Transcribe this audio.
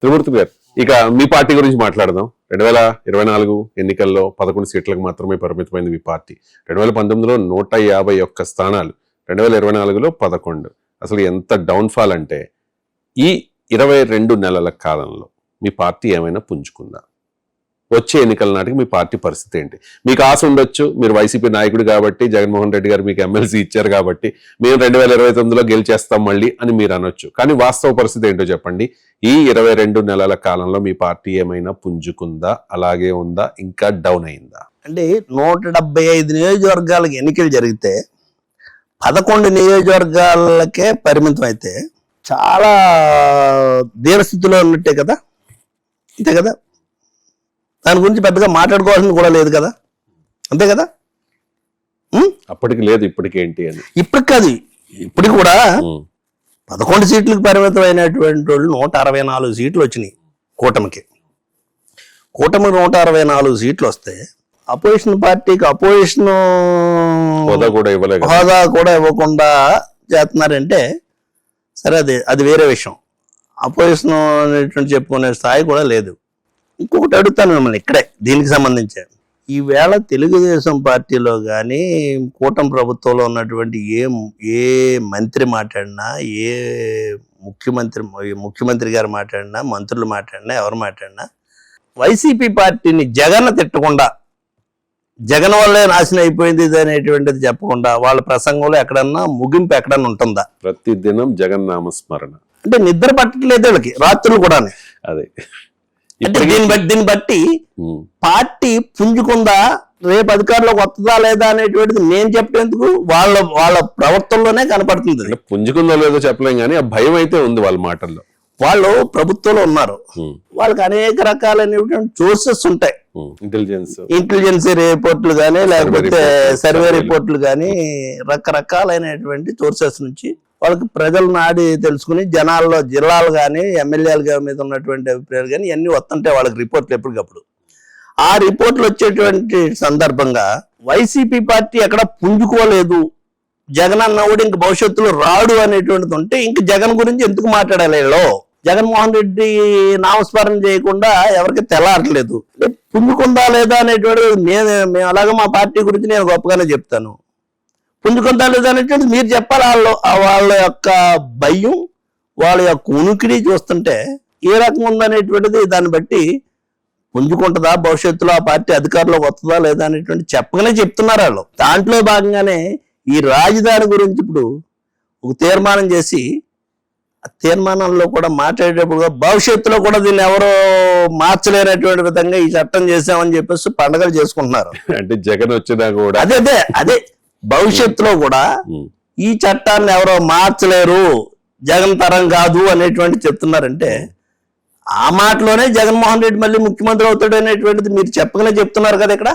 త్రిమూర్తి గారు, ఇక మీ పార్టీ గురించి మాట్లాడదాం. 2024 ఎన్నికల్లో 11 సీట్లకు మాత్రమే పరిమితమైంది మీ పార్టీ. 2019లో 151 స్థానాలు, 2024లో 11. అసలు ఎంత డౌన్ఫాల్ అంటే ఈ 22 నెలల కాలంలో మీ పార్టీ ఏమైనా పుంజుకుందా? వచ్చే ఎన్నికల నాటికి మీ పార్టీ పరిస్థితి ఏంటి? మీకు ఆశ ఉండొచ్చు, మీరు వైసీపీ నాయకుడు కాబట్టి, జగన్మోహన్ రెడ్డి గారు మీకు ఎమ్మెల్సీ ఇచ్చారు కాబట్టి మేము 2029లో గెలిచేస్తాం మళ్ళీ అని మీరు అనొచ్చు. కానీ వాస్తవ పరిస్థితి ఏంటో చెప్పండి. ఈ 22 నెలల కాలంలో మీ పార్టీ ఏమైనా పుంజుకుందా, అలాగే ఉందా, ఇంకా డౌన్ అయిందా? అంటే 175 నియోజకవర్గాలకు ఎన్నికలు జరిగితే 11 నియోజకవర్గాలకే పరిమితం అయితే చాలా దీనస్థితిలో ఉన్నట్టే కదా, అంతే కదా. దాని గురించి పెద్దగా మాట్లాడుకోవాల్సింది కూడా లేదు కదా, అంతే కదా. అప్పటికి లేదు, ఇప్పటికి ఏంటి అని. ఇప్పటికి కాదు, ఇప్పటికి కూడా 11 సీట్లకు పరిమితం అయినటువంటి వాళ్ళు 164 సీట్లు వచ్చినాయి కూటమికి. 164 సీట్లు వస్తే అపోజిషన్ పార్టీకి అపోజిషన్ హోదా కూడా ఇవ్వకుండా చేస్తున్నారంటే సరే, అది వేరే విషయం. అపోజిషన్ అనేటువంటి చెప్పుకునే స్థాయి కూడా లేదు. ఇంకొకటి అడుగుతాను మిమ్మల్ని ఇక్కడే దీనికి సంబంధించి. ఈవేళ తెలుగుదేశం పార్టీలో కానీ కూటమి ప్రభుత్వంలో ఉన్నటువంటి ఏ మంత్రి మాట్లాడినా, ఏ ముఖ్యమంత్రి గారు మాట్లాడినా, మంత్రులు మాట్లాడినా, ఎవరు మాట్లాడినా వైసీపీ పార్టీని జగన్ తిట్టకుండా, జగన్ వల్లే నాశనం అయిపోయింది అనేటువంటిది చెప్పకుండా వాళ్ళ ప్రసంగంలో ఎక్కడన్నా ముగింపు ఎక్కడన్నా ఉంటుందా? ప్రతిదినం జగన్ నామస్మరణ. అంటే నిద్ర పట్టట్లేదు వీళ్ళకి, రాత్రులు కూడా. అదే అంటే దీన్ని బట్టి పార్టీ పుంజుకుందా, రేపు అధికారంలోకి వస్తుందా లేదా అనేటువంటిది నేను చెప్పేందుకు వాళ్ళ ప్రవర్తనలోనే కనపడుతుంది. పుంజుకుందో లేదో చెప్పలేం కానీ ఆ భయం అయితే ఉంది వాళ్ళ మాటల్లో. వాళ్ళు ప్రభుత్వంలో ఉన్నారు, వాళ్ళకి అనేక రకాలైనటువంటి సోర్సెస్ ఉంటాయి. ఇంటెలిజెన్స్ రిపోర్ట్లు కానీ, లేకపోతే సర్వే రిపోర్ట్లు కానీ, రకరకాలైనటువంటి సోర్సెస్ నుంచి వాళ్ళకి ప్రజల నాడి తెలుసుకుని జనాల్లో, జిల్లాలు కానీ, ఎమ్మెల్యేల మీద ఉన్నటువంటి అభిప్రాయాలు కానీ ఇవన్నీ వస్తుంటాయి వాళ్ళకి రిపోర్ట్లు ఎప్పటికప్పుడు. ఆ రిపోర్ట్లు వచ్చేటువంటి సందర్భంగా వైసీపీ పార్టీ ఎక్కడ పుంజుకోలేదు, జగన్ అన్నవాడు ఇంక భవిష్యత్తులో రాడు అనేటువంటిది ఉంటే ఇంక జగన్ గురించి ఎందుకు మాట్లాడాలి? వీళ్ళు జగన్మోహన్ రెడ్డి నామస్మరణ చేయకుండా ఎవరికి తెల్లారట్లేదు. పుంజుకుందా లేదా అనేటువంటిది మేము అలాగే మా పార్టీ గురించి నేను గొప్పగానే చెప్తాను. పుంజుకుందా లేదా అనేటువంటిది మీరు చెప్పాలి. వాళ్ళ యొక్క భయం, వాళ్ళ యొక్క ఉనికిడి చూస్తుంటే ఏ రకంగా ఉందనేటువంటిది దాన్ని బట్టి పుంజుకుంటుందా, భవిష్యత్తులో ఆ పార్టీ అధికారంలోకి వస్తుందా లేదా అనేటువంటి చెప్పగానే చెప్తున్నారు వాళ్ళు. దాంట్లో భాగంగానే ఈ రాజధాని గురించి ఇప్పుడు ఒక తీర్మానం చేసి, ఆ తీర్మానంలో కూడా మాట్లాడేటప్పుడు భవిష్యత్తులో కూడా దీన్ని ఎవరో మార్చలేనటువంటి విధంగా ఈ చట్టం చేసామని చెప్పేసి పండుగలు చేసుకుంటున్నారు. అంటే జగన్ వచ్చినా కూడా అదే భవిష్యత్తులో కూడా ఈ చట్టాన్ని ఎవరో మార్చలేరు, జగన్ తరం కాదు అనేటువంటి చెప్తున్నారంటే ఆ మాటలోనే జగన్మోహన్ రెడ్డి మళ్ళీ ముఖ్యమంత్రి అవుతాడు అనేటువంటిది మీరు చెప్పగానే చెప్తున్నారు కదా ఇక్కడ.